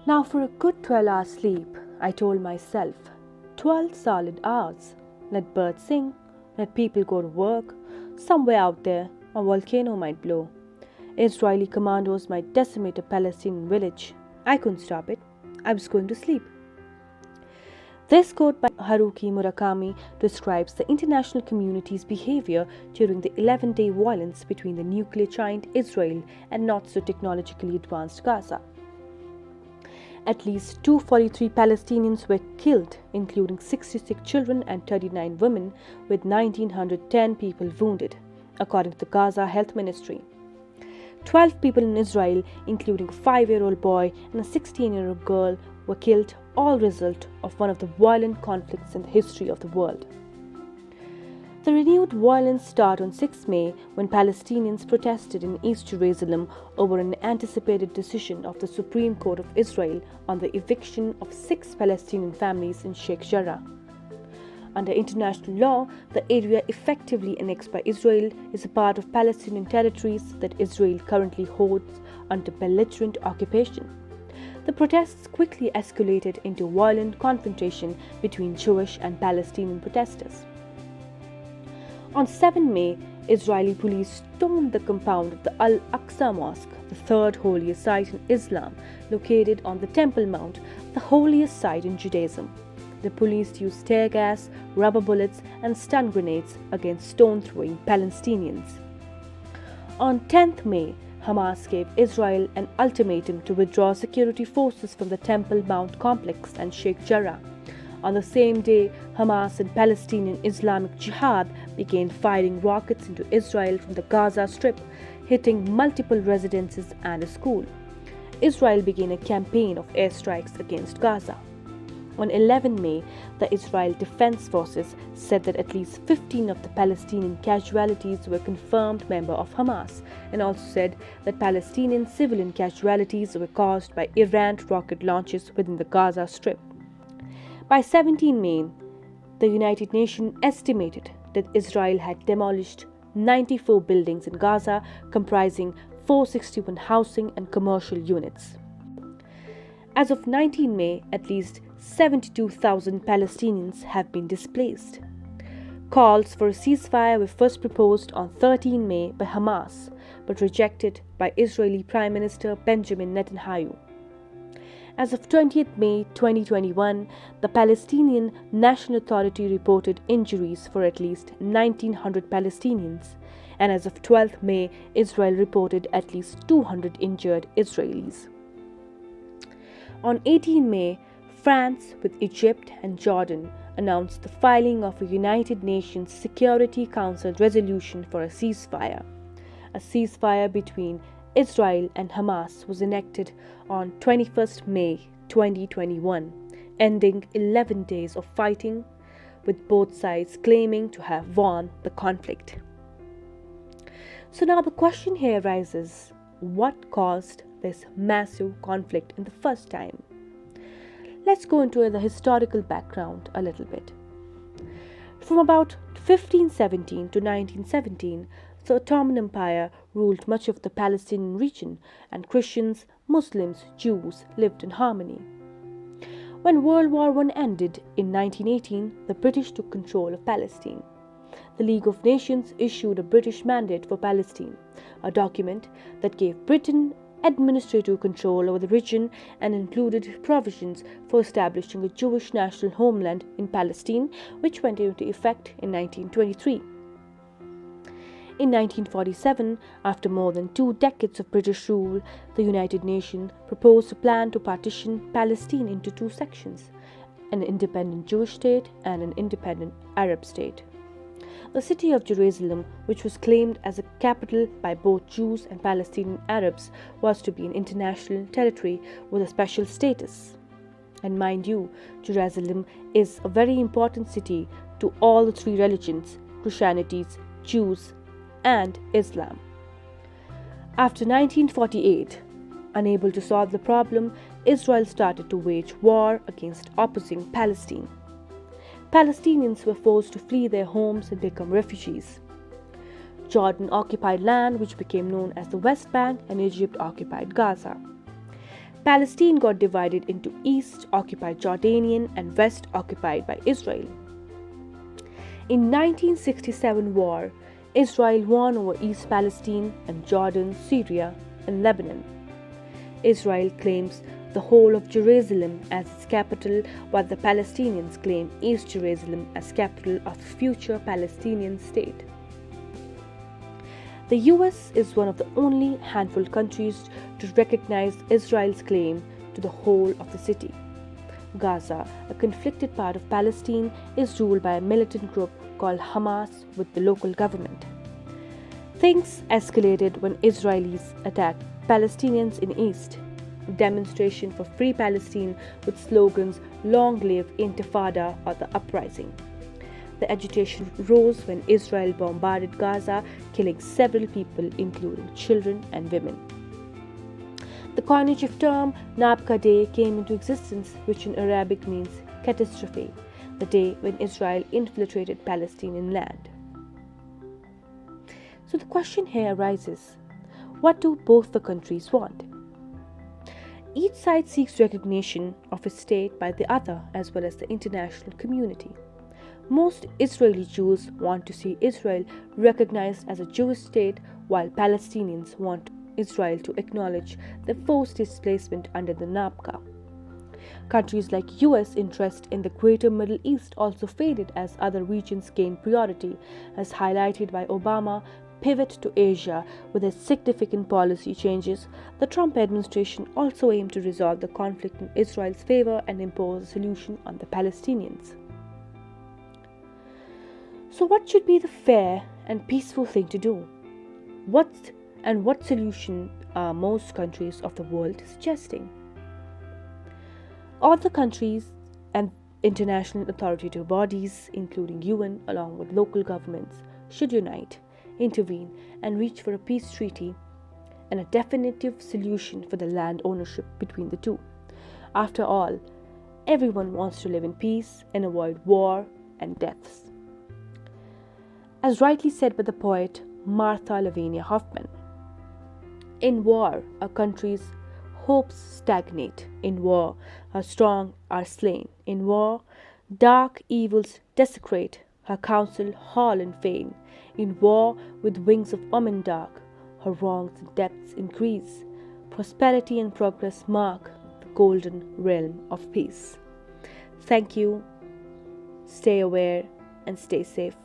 Now for a good 12 hours sleep, I told myself. 12 solid hours. Let birds sing, let people go to work. Somewhere out there, a volcano might blow. Israeli commandos might decimate a Palestinian village. I couldn't stop it. I was going to sleep. This quote by Haruki Murakami describes the international community's behavior during the 11-day violence between the nuclear giant Israel and not so technologically advanced Gaza. At least 243 Palestinians were killed, including 66 children and 39 women, with 1,910 people wounded, according to the Gaza Health Ministry. 12 people in Israel, including a 5-year-old boy and a 16-year-old girl, were killed, all result of one of the violent conflicts in the history of the world. The renewed violence started on 6 May when Palestinians protested in East Jerusalem over an anticipated decision of the Supreme Court of Israel on the eviction of 6 Palestinian families in Sheikh Jarrah. Under international law, the area effectively annexed by Israel is a part of Palestinian territories that Israel currently holds under belligerent occupation. The protests quickly escalated into violent confrontation between Jewish and Palestinian protesters. On 7 May, Israeli police stormed the compound of the Al-Aqsa Mosque, the third holiest site in Islam, located on the Temple Mount, the holiest site in Judaism. The police used tear gas, rubber bullets, and stun grenades against stone-throwing Palestinians. On 10 May, Hamas gave Israel an ultimatum to withdraw security forces from the Temple Mount complex and Sheikh Jarrah. On the same day, Hamas and Palestinian Islamic Jihad began firing rockets into Israel from the Gaza Strip, hitting multiple residences and a school. Israel began a campaign of airstrikes against Gaza. On 11 May, the Israel Defense Forces said that at least 15 of the Palestinian casualties were confirmed members of Hamas, and also said that Palestinian civilian casualties were caused by errant rocket launches within the Gaza Strip. By 17 May, the United Nations estimated that Israel had demolished 94 buildings in Gaza, comprising 461 housing and commercial units. As of 19 May, at least 72,000 Palestinians have been displaced. Calls for a ceasefire were first proposed on 13 May by Hamas, but rejected by Israeli Prime Minister Benjamin Netanyahu. As of 20th May 2021, the Palestinian National Authority reported injuries for at least 1,900 Palestinians, and as of 12th May, Israel reported at least 200 injured Israelis. On 18 May, France, with Egypt and Jordan, announced the filing of a United Nations Security Council resolution for a ceasefire. A ceasefire between Israel and Hamas was enacted on 21st May 2021, ending 11 days of fighting, with both sides claiming to have won the conflict. So now the question here arises, what caused this massive conflict in the first time? Let's go into the historical background a little bit. From about 1517 to 1917, the Ottoman Empire ruled much of the Palestinian region, and Christians, Muslims, Jews lived in harmony. When World War I ended in 1918, the British took control of Palestine. The League of Nations issued a British Mandate for Palestine, a document that gave Britain administrative control over the region and included provisions for establishing a Jewish national homeland in Palestine, which went into effect in 1923. In 1947, after more than 2 decades of British rule, the United Nations proposed a plan to partition Palestine into 2 sections, an independent Jewish state and an independent Arab state. The city of Jerusalem, which was claimed as a capital by both Jews and Palestinian Arabs, was to be an international territory with a special status. And mind you, Jerusalem is a very important city to all the 3 religions, Christianity, Jews, and Islam. After 1948, unable to solve the problem, Israel started to wage war against opposing Palestine. Palestinians were forced to flee their homes and become refugees. Jordan occupied land which became known as the West Bank, and Egypt occupied Gaza. Palestine got divided into East occupied Jordanian and West occupied by Israel. In 1967 war, Israel won over East Palestine and Jordan, Syria, and Lebanon. Israel claims the whole of Jerusalem as its capital, while the Palestinians claim East Jerusalem as capital of a future Palestinian state. The US is one of the only handful of countries to recognize Israel's claim to the whole of the city. Gaza, a conflicted part of Palestine, is ruled by a militant group called Hamas with the local government. Things escalated when Israelis attacked Palestinians in East. A demonstration for free Palestine with slogans "Long live Intifada" or the uprising. The agitation rose when Israel bombarded Gaza, killing several people, including children and women. The coinage of term Nakba Day came into existence, which in Arabic means catastrophe, the day when Israel infiltrated Palestinian land. So the question here arises, what do both the countries want? Each side seeks recognition of its state by the other as well as the international community. Most Israeli Jews want to see Israel recognized as a Jewish state, while Palestinians want Israel to acknowledge the forced displacement under the Nakba. Countries like US interest in the Greater Middle East also faded as other regions gained priority, as highlighted by Obama pivot to Asia with its significant policy changes. The Trump administration also aimed to resolve the conflict in Israel's favor and impose a solution on the Palestinians. So what should be the fair and peaceful thing to do? What solution are most countries of the world suggesting? All the countries and international authoritative bodies, including UN, along with local governments, should unite, intervene, and reach for a peace treaty and a definitive solution for the land ownership between the two. After all, everyone wants to live in peace and avoid war and deaths. As rightly said by the poet Martha Lavinia Hoffman, in war, a country's hopes stagnate. In war, her strong are slain. In war, dark evils desecrate her counsel, hall and fane. In war, with wings of omen dark, her wrongs and depths increase. Prosperity and progress mark the golden realm of peace. Thank you. Stay aware and stay safe.